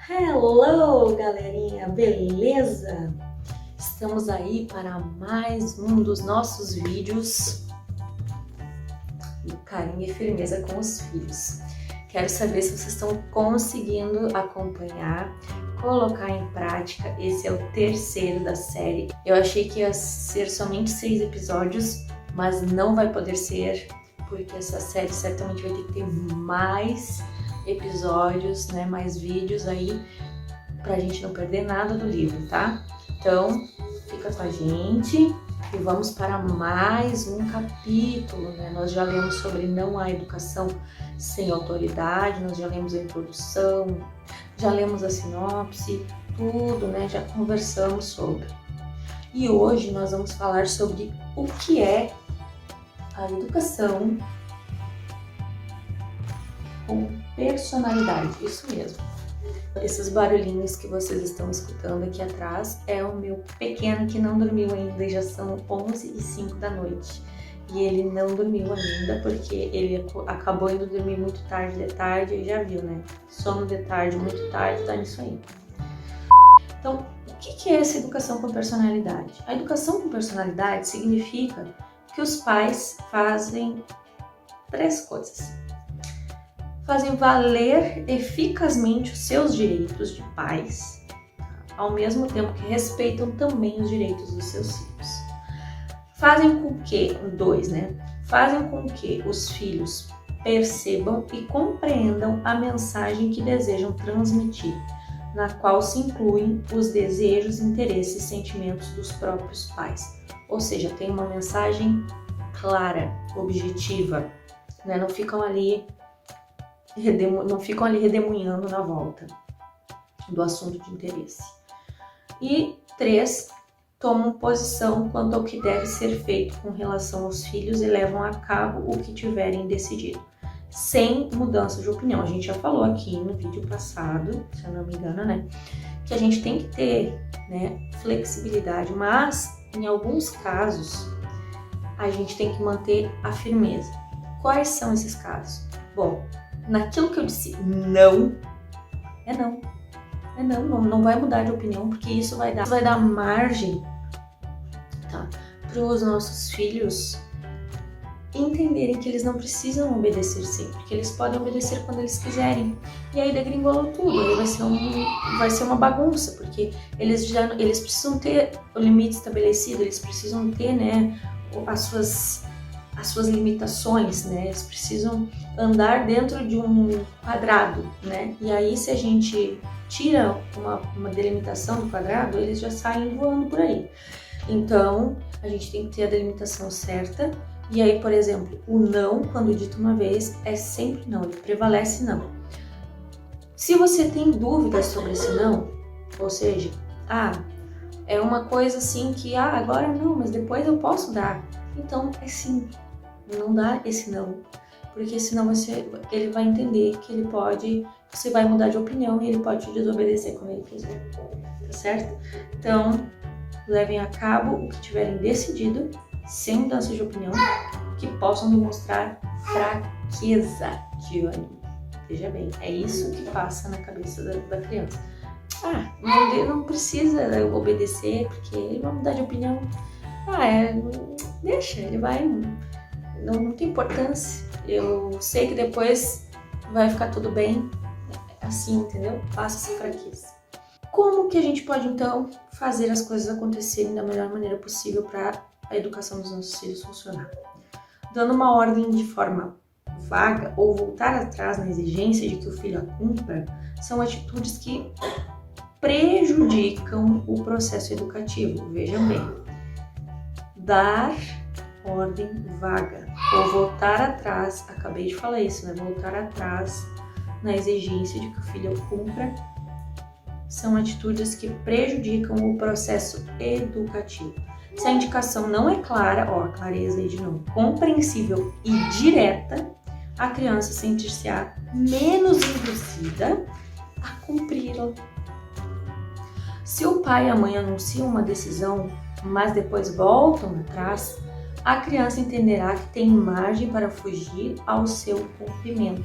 Hello, galerinha, beleza? Estamos aí para mais um dos nossos vídeos do Carinho e Firmeza com os Filhos. Quero saber se vocês estão conseguindo acompanhar, colocar em prática. Esse é o terceiro da série. Eu achei que ia ser somente 6 episódios, mas não vai poder ser, porque essa série certamente vai ter que ter mais episódios, né, mais vídeos aí, pra gente não perder nada do livro, tá? Então, fica com a gente e vamos para mais um capítulo, né? Nós já lemos sobre não há educação sem autoridade, nós já lemos a introdução, já lemos a sinopse, tudo, né? Já conversamos sobre. E hoje nós vamos falar sobre o que é a educação com personalidade, isso mesmo. Esses barulhinhos que vocês estão escutando aqui atrás é o meu pequeno que não dormiu ainda, já são 11h05 da noite. E ele não dormiu ainda porque ele acabou indo dormir muito tarde de tarde, e já viu, né? Sono de tarde, muito tarde, tá nisso aí. Então, o que é essa educação com personalidade? A educação com personalidade significa que os pais fazem 3 coisas. Fazem valer eficazmente os seus direitos de pais, ao mesmo tempo que respeitam também os direitos dos seus filhos. Fazem com que, Fazem com que os filhos percebam e compreendam a mensagem que desejam transmitir, na qual se incluem os desejos, interesses e sentimentos dos próprios pais. Ou seja, tem uma mensagem clara, objetiva, né? Não ficam ali redemoinhando na volta do assunto de interesse. E 3, tomam posição quanto ao que deve ser feito com relação aos filhos e levam a cabo o que tiverem decidido, sem mudança de opinião. A gente já falou aqui no vídeo passado, se eu não me engano, né, que a gente tem que ter, né, flexibilidade, mas em alguns casos a gente tem que manter a firmeza. Quais são esses casos? Bom, naquilo que eu disse não, não vai mudar de opinião, porque isso vai dar margem, tá, para os nossos filhos entenderem que eles não precisam obedecer sempre, que eles podem obedecer quando eles quiserem. E aí degringolou tudo, aí vai ser uma bagunça, porque eles precisam ter o limite estabelecido, eles precisam ter, né, as suas limitações, né? Eles precisam andar dentro de um quadrado, né? E aí, se a gente tira uma delimitação do quadrado, eles já saem voando por aí. Então, a gente tem que ter a delimitação certa. E aí, por exemplo, o não, quando dito uma vez, é sempre não, ele prevalece não. Se você tem dúvidas sobre esse não, ou seja, é uma coisa assim que, agora não, mas depois eu posso dar. Então, é sim. Não dá esse não, porque senão ele vai entender que você vai mudar de opinião e ele pode te desobedecer quando ele quiser, tá certo? Então, levem a cabo o que tiverem decidido, sem mudança de opinião, que possam demonstrar fraqueza de ânimo. Veja bem, é isso que passa na cabeça da criança. Não precisa obedecer, porque ele vai mudar de opinião. Deixa, ele vai... Não tem importância, eu sei que depois vai ficar tudo bem, assim, entendeu? Passa essa fraqueza. Como que a gente pode, então, fazer as coisas acontecerem da melhor maneira possível para a educação dos nossos filhos funcionar? Dando uma ordem de forma vaga ou voltar atrás na exigência de que o filho a cumpra, são atitudes que prejudicam o processo educativo. Vejam bem, dar ordem vaga ou voltar atrás, acabei de falar isso, né? Voltar atrás na exigência de que o filho cumpra são atitudes que prejudicam o processo educativo. Se a indicação não é clara, a clareza aí de novo, compreensível e direta, a criança sentir-se-á menos induzida a cumpri-la. Se o pai e a mãe anunciam uma decisão, mas depois voltam atrás, a criança entenderá que tem margem para fugir ao seu cumprimento.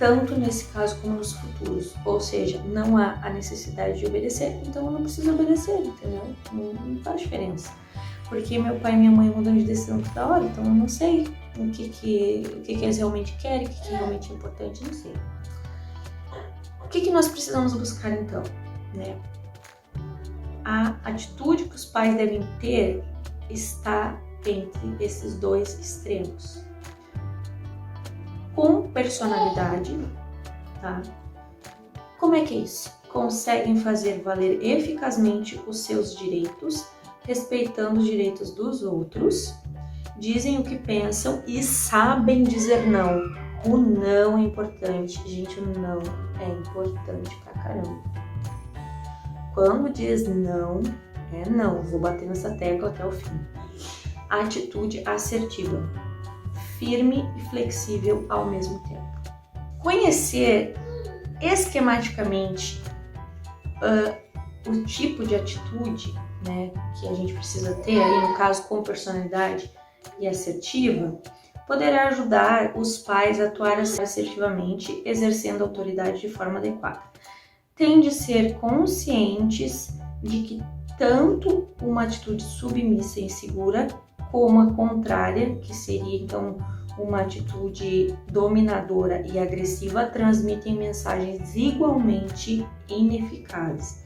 tanto nesse caso como nos futuros. Ou seja, não há a necessidade de obedecer, então eu não preciso obedecer, entendeu? Não faz diferença. Porque meu pai e minha mãe mudam de decisão toda hora, então eu não sei o que eles realmente querem, o que realmente é importante, não sei. O que nós precisamos buscar então, né? A atitude que os pais devem ter está entre esses dois extremos. Com personalidade, tá? Como é que é isso? Conseguem fazer valer eficazmente os seus direitos, respeitando os direitos dos outros, dizem o que pensam e sabem dizer não. O não é importante, gente, o não é importante pra caramba. Quando diz não, é não, vou bater nessa tecla até o fim. Atitude assertiva, firme e flexível ao mesmo tempo. Conhecer esquematicamente o tipo de atitude, né, que a gente precisa ter, aí no caso com personalidade e assertiva, poderá ajudar os pais a atuar assertivamente, exercendo a autoridade de forma adequada. Tem de ser conscientes de que tanto uma atitude submissa e insegura, como a contrária, que seria então uma atitude dominadora e agressiva, transmitem mensagens igualmente ineficazes.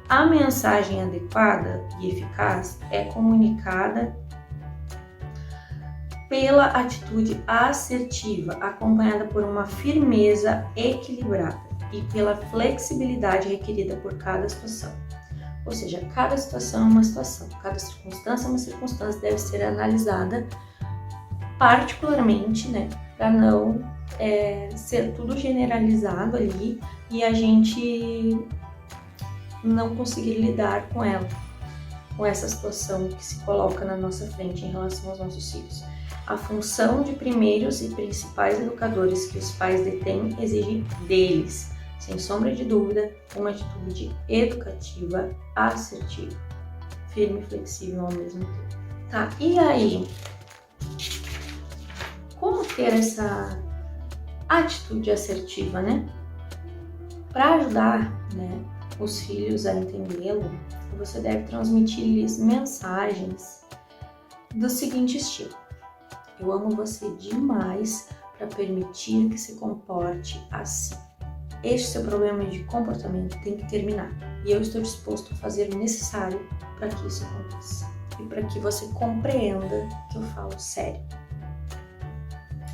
A mensagem adequada e eficaz é comunicada pela atitude assertiva, acompanhada por uma firmeza equilibrada e pela flexibilidade requerida por cada situação. Ou seja, cada situação é uma situação, cada circunstância é uma circunstância, deve ser analisada particularmente, né, para não ser tudo generalizado ali e a gente não conseguir lidar com ela, com essa situação que se coloca na nossa frente em relação aos nossos filhos. A função de primeiros e principais educadores que os pais detêm exige deles, sem sombra de dúvida, uma atitude educativa assertiva, firme e flexível ao mesmo tempo. Tá, e aí? Como ter essa atitude assertiva, né? Para ajudar, né, os filhos a entendê-lo, você deve transmitir-lhes mensagens do seguinte estilo: eu amo você demais para permitir que se comporte assim. Este seu problema de comportamento tem que terminar e eu estou disposto a fazer o necessário para que isso aconteça e para que você compreenda que eu falo sério.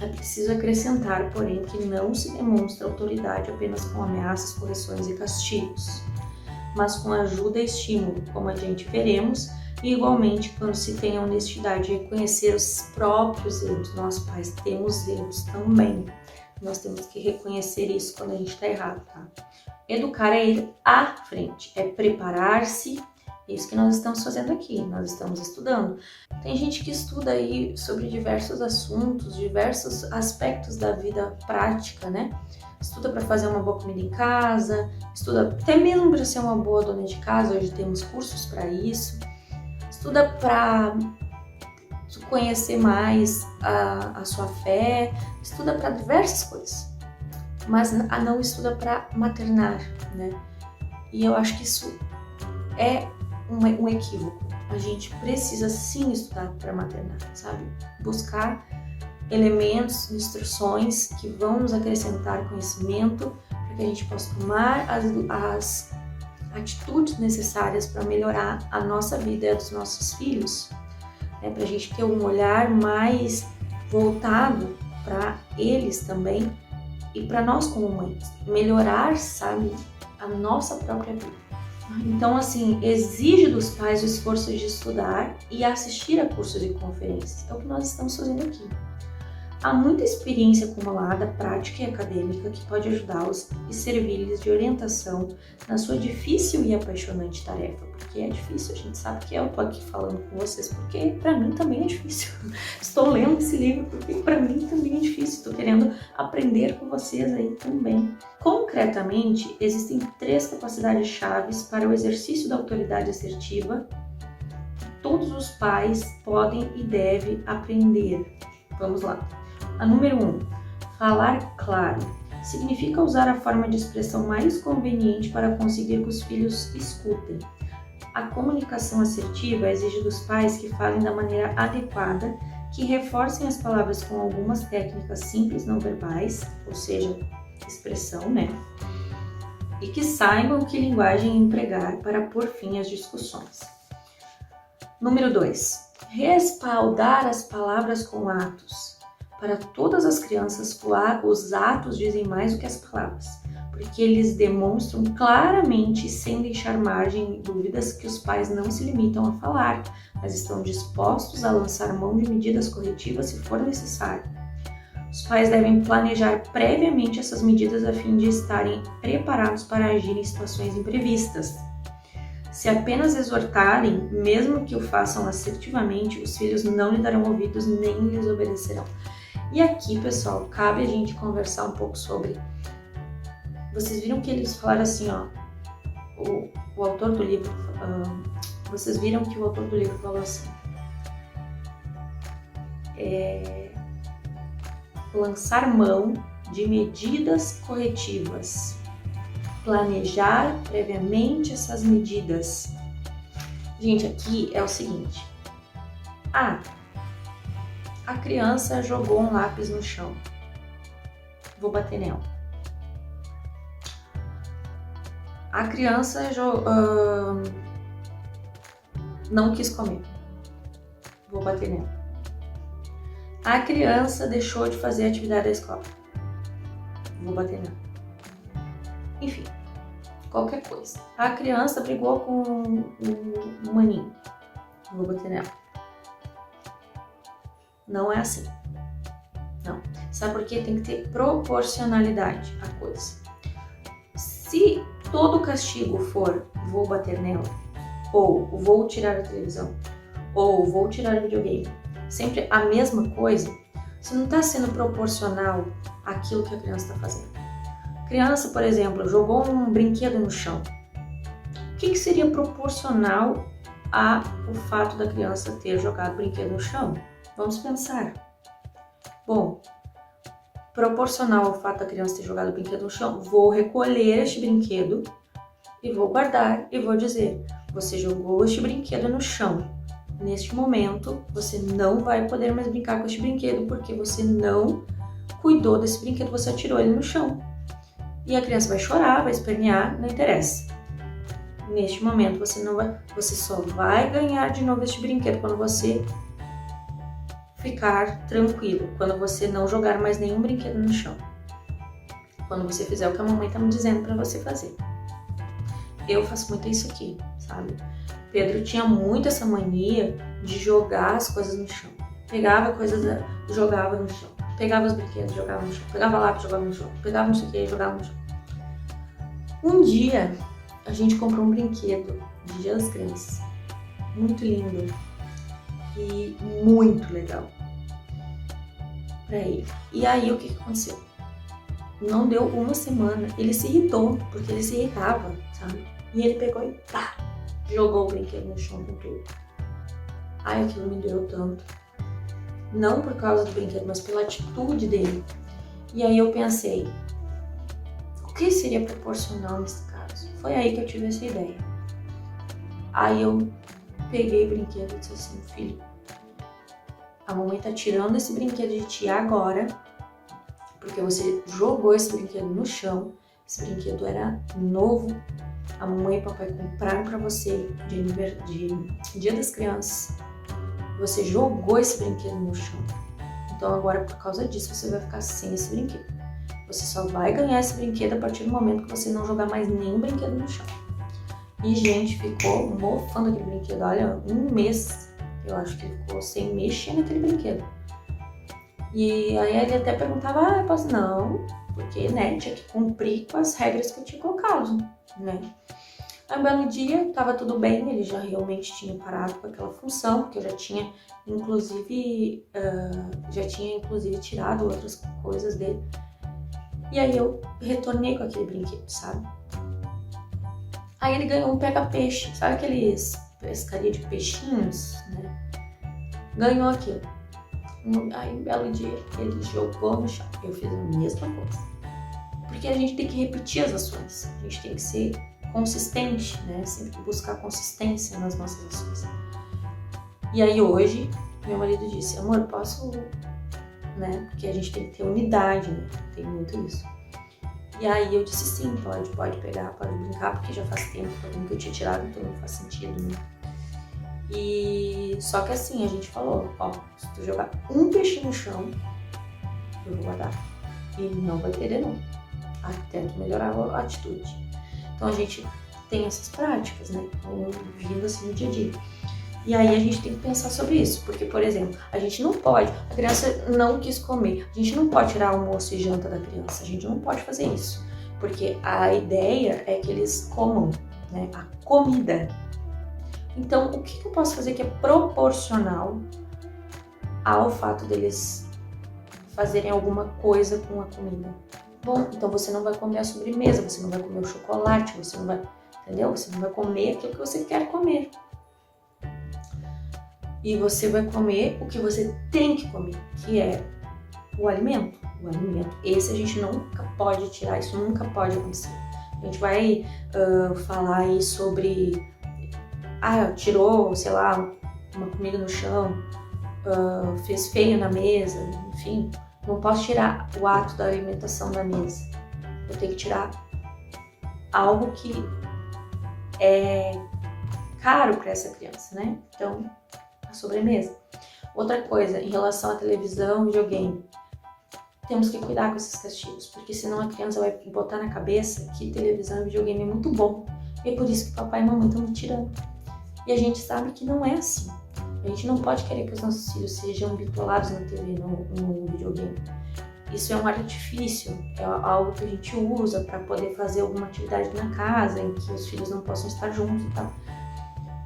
É preciso acrescentar, porém, que não se demonstra autoridade apenas com ameaças, correções e castigos, mas com ajuda e estímulo, como adiante veremos, e igualmente quando se tem a honestidade de reconhecer os próprios erros. Nós pais temos erros também, nós temos que reconhecer isso quando a gente está errado, tá? Educar é ir à frente, é preparar-se. É isso que nós estamos fazendo aqui, nós estamos estudando. Tem gente que estuda aí sobre diversos assuntos, diversos aspectos da vida prática, né? Estuda para fazer uma boa comida em casa, estuda até mesmo para ser uma boa dona de casa, hoje temos cursos para isso. Estuda para conhecer mais a sua fé, estuda para diversas coisas, mas não estuda para maternar, né? E eu acho que isso é um equívoco. A gente precisa sim estudar para maternar, sabe? Buscar elementos, instruções que vão nos acrescentar conhecimento para que a gente possa tomar as atitudes necessárias para melhorar a nossa vida e a dos nossos filhos, né? Para a gente ter um olhar mais voltado para eles também e para nós como mães, melhorar, sabe, a nossa própria vida. Então, assim, exige dos pais o esforço de estudar e assistir a cursos e conferências. É o que nós estamos fazendo aqui. Há muita experiência acumulada, prática e acadêmica que pode ajudá-los e servir-lhes de orientação na sua difícil e apaixonante tarefa. Porque é difícil, a gente sabe que eu tô aqui falando com vocês, porque para mim também é difícil. Estou lendo esse livro porque para mim também é difícil. Estou querendo aprender com vocês aí também. Concretamente, existem 3 capacidades chaves para o exercício da autoridade assertiva que todos os pais podem e devem aprender. Vamos lá. A número 1, falar claro, significa usar a forma de expressão mais conveniente para conseguir que os filhos escutem. A comunicação assertiva exige dos pais que falem da maneira adequada, que reforcem as palavras com algumas técnicas simples não verbais, ou seja, expressão, né? E que saibam que linguagem empregar para pôr fim às discussões. Número 2. Respaldar as palavras com atos. Para todas as crianças, os atos dizem mais do que as palavras, porque eles demonstram claramente, sem deixar margem de dúvidas, que os pais não se limitam a falar, mas estão dispostos a lançar mão de medidas corretivas se for necessário. Os pais devem planejar previamente essas medidas a fim de estarem preparados para agir em situações imprevistas. Se apenas exortarem, mesmo que o façam assertivamente, os filhos não lhe darão ouvidos nem lhes obedecerão. E aqui, pessoal, cabe a gente conversar um pouco sobre... Vocês viram que eles falaram assim, ó, o autor do livro, vocês viram que o autor do livro falou assim, lançar mão de medidas corretivas, planejar previamente essas medidas. Gente, aqui é o seguinte, a criança jogou um lápis no chão, vou bater nela. A criança não quis comer, vou bater nela. A criança deixou de fazer a atividade da escola, vou bater nela. Enfim, qualquer coisa. A criança brigou com um maninho, vou bater nela. Não é assim. Não. Sabe por quê? Tem que ter proporcionalidade a coisa. Se todo castigo for vou bater nela, ou vou tirar a televisão, ou vou tirar o videogame, sempre a mesma coisa, você não está sendo proporcional àquilo que a criança está fazendo. A criança, por exemplo, jogou um brinquedo no chão. O que seria proporcional ao fato da criança ter jogado o brinquedo no chão? Vamos pensar. Bom, proporcional ao fato da criança ter jogado o brinquedo no chão, vou recolher este brinquedo e vou guardar e vou dizer, você jogou este brinquedo no chão. Neste momento, você não vai poder mais brincar com este brinquedo porque você não cuidou desse brinquedo, você atirou ele no chão. E a criança vai chorar, vai espernear, não interessa. Neste momento, você só vai ganhar de novo este brinquedo quando você ficar tranquilo, quando você não jogar mais nenhum brinquedo no chão. Quando você fizer o que a mamãe tá me dizendo para você fazer. Eu faço muito isso aqui, sabe? Pedro tinha muito essa mania de jogar as coisas no chão. Pegava coisas, jogava no chão. Pegava os brinquedos, jogava no chão. Pegava lápis, jogava no chão. Pegava não sei o que, jogava no chão. Um dia, a gente comprou um brinquedo de Dia das Crianças. Muito lindo. E muito legal pra ele. E aí, o que aconteceu? Não deu uma semana, ele se irritou, porque ele se irritava, sabe? E ele pegou e pá, jogou o brinquedo no chão com tudo. Ai, aquilo me doeu tanto. Não por causa do brinquedo, mas pela atitude dele. E aí eu pensei, o que seria proporcional nesse caso? Foi aí que eu tive essa ideia. Aí eu peguei o brinquedo e disse assim, filho, a mamãe tá tirando esse brinquedo de ti agora, porque você jogou esse brinquedo no chão, esse brinquedo era novo, a mamãe e o papai compraram pra você de Dia das Crianças, você jogou esse brinquedo no chão, então agora por causa disso você vai ficar sem esse brinquedo. Você só vai ganhar esse brinquedo a partir do momento que você não jogar mais nenhum brinquedo no chão. E, gente, ficou mofando aquele brinquedo. Olha, um mês, eu acho que ele ficou sem mexer naquele brinquedo. E aí ele até perguntava, eu posso? Não, porque, né, tinha que cumprir com as regras que eu tinha colocado, né. Aí um belo dia, tava tudo bem, ele já realmente tinha parado com aquela função, porque eu já tinha, inclusive, tirado outras coisas dele. E aí eu retornei com aquele brinquedo, sabe? Aí ele ganhou um pega-peixe, sabe aqueles pescaria de peixinhos, né? Ganhou aquilo. Aí um belo dia ele jogou no chão. Eu fiz a mesma coisa. Porque a gente tem que repetir as ações, a gente tem que ser consistente, né? Sempre buscar consistência nas nossas ações. E aí hoje, meu marido disse, amor, posso, né? Porque a gente tem que ter unidade, né? Tem muito isso. E aí eu disse sim, pode pegar, pode brincar, porque já faz tempo também que eu tinha tirado, então não faz sentido, né? E só que assim, a gente falou, ó, se tu jogar um peixe no chão, eu vou guardar. E não vai ter de novo, até tu melhorar a atitude. Então a gente tem essas práticas, né? Vindo assim no dia a dia. E aí a gente tem que pensar sobre isso, porque, por exemplo, a gente não pode, a criança não quis comer, a gente não pode tirar almoço e janta da criança, a gente não pode fazer isso, porque a ideia é que eles comam, né, a comida. Então, o que eu posso fazer que é proporcional ao fato deles fazerem alguma coisa com a comida? Bom, então você não vai comer a sobremesa, você não vai comer o chocolate, você não vai, entendeu? Você não vai comer aquilo que você quer comer. E você vai comer o que você tem que comer, que é o alimento. O alimento, esse a gente nunca pode tirar, isso nunca pode acontecer. A gente vai falar aí sobre, tirou, sei lá, uma comida no chão, fez feio na mesa, enfim. Não posso tirar o ato da alimentação da mesa. Eu tenho que tirar algo que é caro para essa criança, né? Então, a sobremesa. Outra coisa, em relação à televisão e videogame, temos que cuidar com esses castigos, porque senão a criança vai botar na cabeça que televisão e videogame é muito bom. E é por isso que papai e mamãe estão me tirando. E a gente sabe que não é assim. A gente não pode querer que os nossos filhos sejam bitolados na TV, no videogame. Isso é um artifício, é algo que a gente usa para poder fazer alguma atividade na casa em que os filhos não possam estar juntos e tal.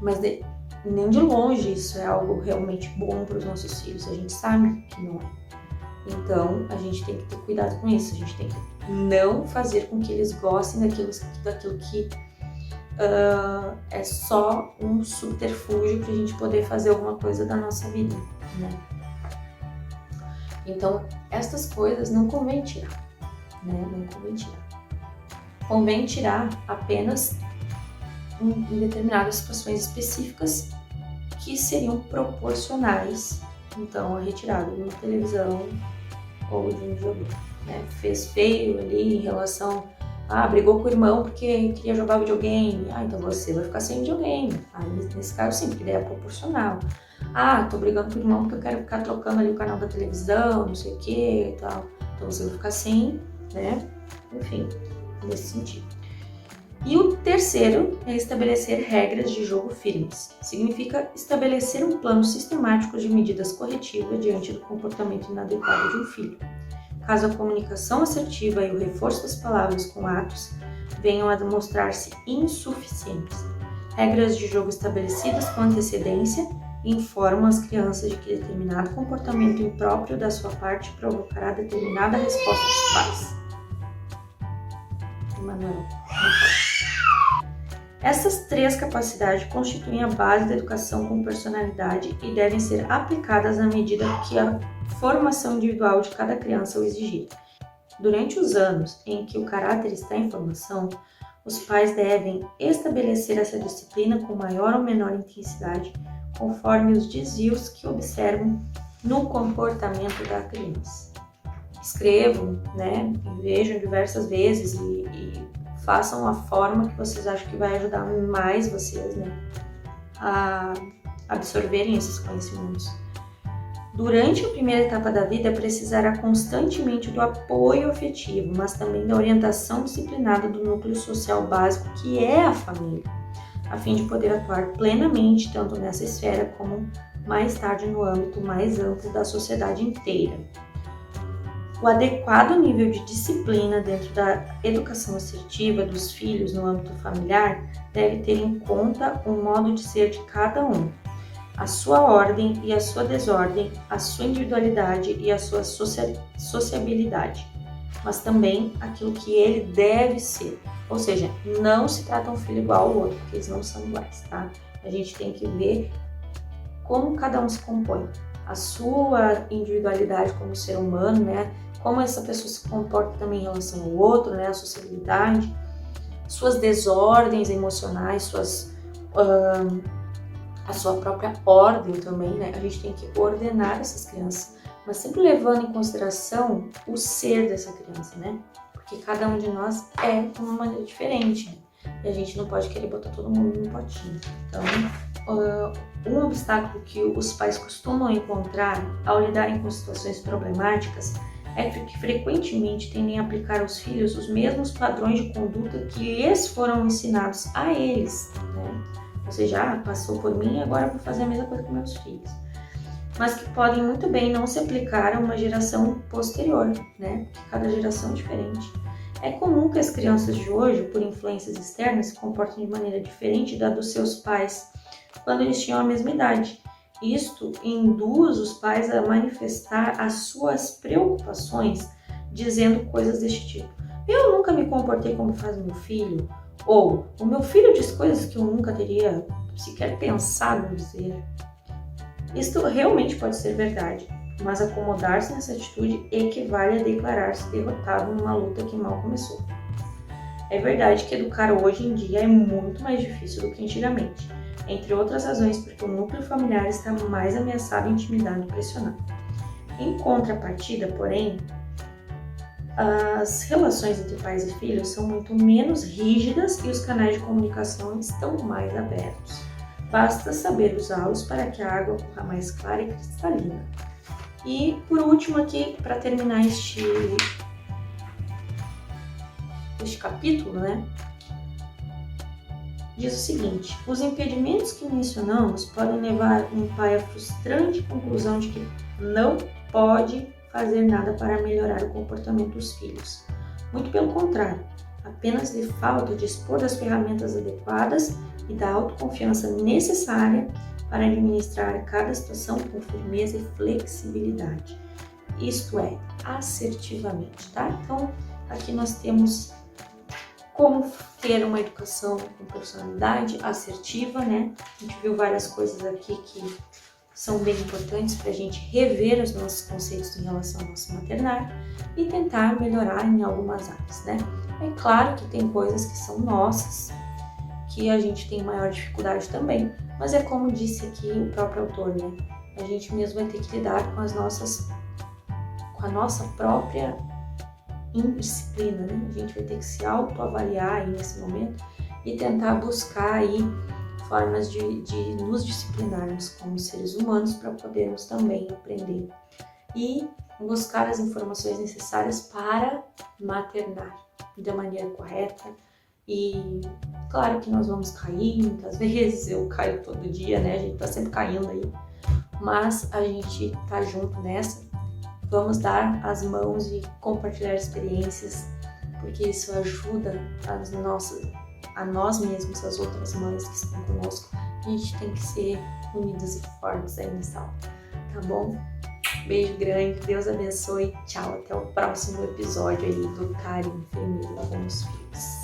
Mas nem de longe isso é algo realmente bom para os nossos filhos, a gente sabe que não é. Então, a gente tem que ter cuidado com isso, a gente tem que não fazer com que eles gostem daquilo que é só um subterfúgio para a gente poder fazer alguma coisa da nossa vida, né? Então, estas coisas não convém tirar, né? Não convém tirar. Convém tirar apenas em determinadas situações específicas que seriam proporcionais, então, a retirada de uma televisão ou de um videogame, né? Fez feio ali em relação, brigou com o irmão porque queria jogar videogame, então você vai ficar sem videogame. Aí, nesse caso, sim, porque daí é proporcional. Tô brigando com o irmão porque eu quero ficar trocando ali o canal da televisão, não sei o que e tal. Então você vai ficar sem, né? Enfim, nesse sentido. E o terceiro é estabelecer regras de jogo firmes. Significa estabelecer um plano sistemático de medidas corretivas diante do comportamento inadequado de um filho. Caso a comunicação assertiva e o reforço das palavras com atos venham a demonstrar-se insuficientes. Regras de jogo estabelecidas com antecedência informam as crianças de que determinado comportamento impróprio da sua parte provocará determinada resposta dos pais. Emmanuel. Essas três capacidades constituem a base da educação com personalidade e devem ser aplicadas à medida que a formação individual de cada criança o exigir. Durante os anos em que o caráter está em formação, os pais devem estabelecer essa disciplina com maior ou menor intensidade, conforme os desvios que observam no comportamento da criança. Escrevam, né, vejam diversas vezes e façam a forma que vocês acham que vai ajudar mais vocês, né, a absorverem esses conhecimentos. Durante a primeira etapa da vida, precisará constantemente do apoio afetivo, mas também da orientação disciplinada do núcleo social básico, que é a família, a fim de poder atuar plenamente tanto nessa esfera como mais tarde no âmbito mais amplo da sociedade inteira. O adequado nível de disciplina dentro da educação assertiva dos filhos no âmbito familiar deve ter em conta o modo de ser de cada um, a sua ordem e a sua desordem, a sua individualidade e a sua sociabilidade, mas também aquilo que ele deve ser. Ou seja, não se trata um filho igual ao outro, porque eles não são iguais, tá? A gente tem que ver como cada um se compõe, a sua individualidade como ser humano, né? como essa pessoa se comporta também em relação ao outro, né, a sociabilidade, suas desordens emocionais, a sua própria ordem também, né? A gente tem que ordenar essas crianças, mas sempre levando em consideração o ser dessa criança, né? Porque cada um de nós é de uma maneira diferente, né? E a gente não pode querer botar todo mundo num potinho. Então, um obstáculo que os pais costumam encontrar ao lidarem com situações problemáticas é que frequentemente tendem a aplicar aos filhos os mesmos padrões de conduta que lhes foram ensinados a eles, né? Ou seja, passou por mim e agora vou fazer a mesma coisa com meus filhos. Mas que podem muito bem não se aplicar a uma geração posterior, né? Porque cada geração é diferente. É comum que as crianças de hoje, por influências externas, se comportem de maneira diferente da dos seus pais quando eles tinham a mesma idade. Isto induz os pais a manifestar as suas preocupações, dizendo coisas deste tipo: eu nunca me comportei como faz meu filho, ou o meu filho diz coisas que eu nunca teria sequer pensado em dizer. Isto realmente pode ser verdade, mas acomodar-se nessa atitude equivale a declarar-se derrotado numa luta que mal começou. É verdade que educar hoje em dia é muito mais difícil do que antigamente, entre outras razões porque o núcleo familiar está mais ameaçado, intimidado e pressionado. Em contrapartida, porém, as relações entre pais e filhos são muito menos rígidas e os canais de comunicação estão mais abertos. Basta saber usá-los para que a água corra mais clara e cristalina. E por último aqui, para terminar este capítulo, né? Diz o seguinte: os impedimentos que mencionamos podem levar um pai à frustrante conclusão de que não pode fazer nada para melhorar o comportamento dos filhos. Muito pelo contrário, apenas lhe falta dispor das ferramentas adequadas e da autoconfiança necessária para administrar cada situação com firmeza e flexibilidade. Isto é, assertivamente, tá? Então, aqui nós temos como ter uma educação com personalidade assertiva, né? A gente viu várias coisas aqui que são bem importantes para a gente rever os nossos conceitos em relação ao nosso maternar e tentar melhorar em algumas áreas, né? É claro que tem coisas que são nossas, que a gente tem maior dificuldade também, mas é como disse aqui o próprio autor, né? A gente mesmo vai ter que lidar com a nossa própria indisciplina, né? A gente vai ter que se autoavaliar aí nesse momento e tentar buscar aí formas de nos disciplinarmos como seres humanos para podermos também aprender e buscar as informações necessárias para maternar da maneira correta. E claro que nós vamos cair muitas vezes, eu caio todo dia, né? A gente tá sempre caindo aí, mas a gente tá junto nessa. Vamos dar as mãos e compartilhar experiências, porque isso ajuda a nós mesmos, as outras mães que estão conosco. A gente tem que ser unidas e fortes aí nessa aula, tá bom? Beijo grande, Deus abençoe, tchau, até o próximo episódio aí do Karen Enfermeira com os Filhos.